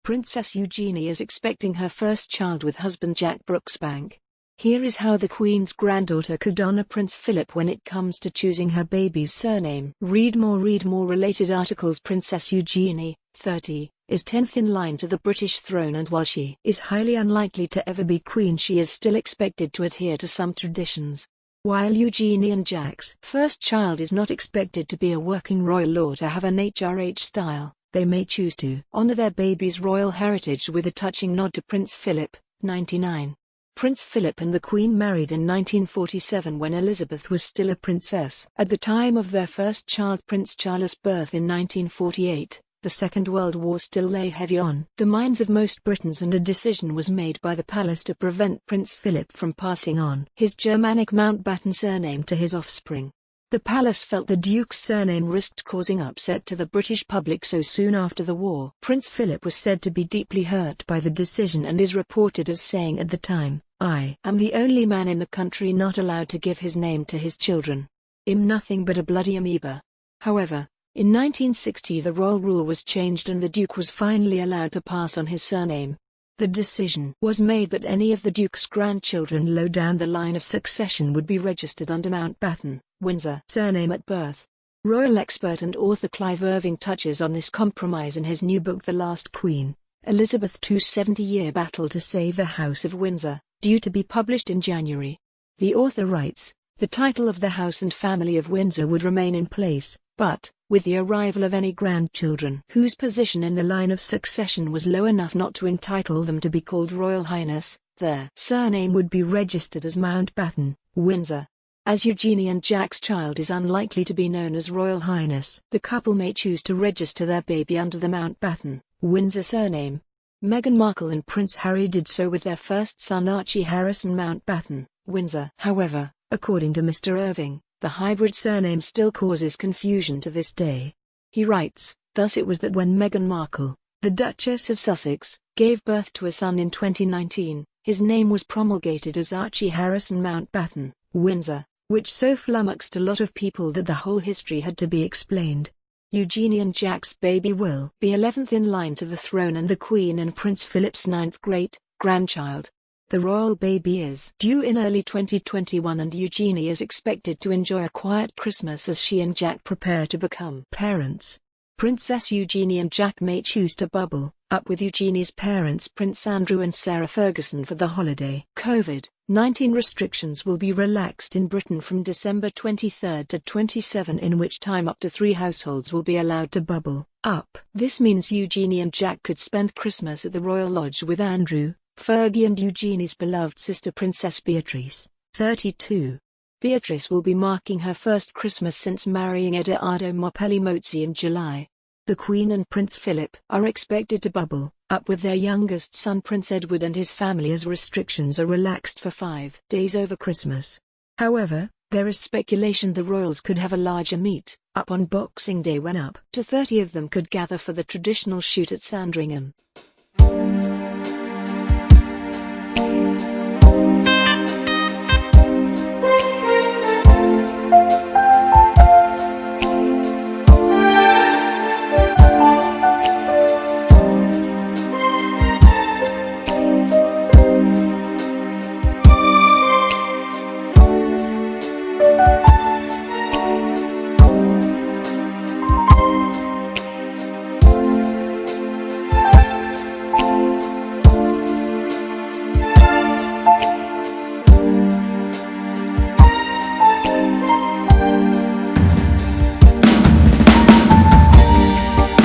Princess Eugenie is expecting her first child with husband Jack Brooksbank. Here is how the Queen's granddaughter could honor Prince Philip when it comes to choosing her baby's surname. Read more related articles. Princess Eugenie, 30, is 10th in line to the British throne, and while she is highly unlikely to ever be queen, she is still expected to adhere to some traditions. While Eugenie and Jack's first child is not expected to be a working royal or to have an HRH style, they may choose to honor their baby's royal heritage with a touching nod to Prince Philip, 99. Prince Philip and the Queen married in 1947 when Elizabeth was still a princess. At the time of their first child, Prince Charles' birth in 1948, the Second World War still lay heavy on the minds of most Britons, and a decision was made by the palace to prevent Prince Philip from passing on his Germanic Mountbatten surname to his offspring. The palace felt the Duke's surname risked causing upset to the British public so soon after the war. Prince Philip was said to be deeply hurt by the decision and is reported as saying at the time, "I am the only man in the country not allowed to give his name to his children. I'm nothing but a bloody amoeba." However, in 1960 the royal rule was changed and the Duke was finally allowed to pass on his surname. The decision was made that any of the Duke's grandchildren low down the line of succession would be registered under Mountbatten, Windsor surname at birth. Royal expert and author Clive Irving touches on this compromise in his new book The Last Queen, Elizabeth II's 70-year battle to save the House of Windsor, due to be published in January. The author writes, "The title of the House and Family of Windsor would remain in place, but, with the arrival of any grandchildren whose position in the line of succession was low enough not to entitle them to be called Royal Highness, their surname would be registered as Mountbatten, Windsor. As Eugenie and Jack's child is unlikely to be known as Royal Highness, the couple may choose to register their baby under the Mountbatten, Windsor surname. Meghan Markle and Prince Harry did so with their first son Archie Harrison Mountbatten, Windsor. However, according to Mr. Irving, the hybrid surname still causes confusion to this day. He writes, "Thus it was that when Meghan Markle, the Duchess of Sussex, gave birth to a son in 2019, his name was promulgated as Archie Harrison Mountbatten, Windsor, which so flummoxed a lot of people that the whole history had to be explained." Eugenie and Jack's baby will be 11th in line to the throne and the Queen and Prince Philip's 9th great-grandchild. The royal baby is due in early 2021 and Eugenie is expected to enjoy a quiet Christmas as she and Jack prepare to become parents. Princess Eugenie and Jack may choose to bubble up with Eugenie's parents Prince Andrew and Sarah Ferguson for the holiday. COVID-19 restrictions will be relaxed in Britain from December 23 to 27, in which time up to 3 households will be allowed to bubble up. This means Eugenie and Jack could spend Christmas at the Royal Lodge with Andrew, Fergie and Eugenie's beloved sister Princess Beatrice, 32. Beatrice will be marking her first Christmas since marrying Edoardo Mopelli Mozzi in July. The Queen and Prince Philip are expected to bubble up with their youngest son Prince Edward and his family as restrictions are relaxed for 5 days over Christmas. However, there is speculation the royals could have a larger meet-up on Boxing Day when up to 30 of them could gather for the traditional shoot at Sandringham.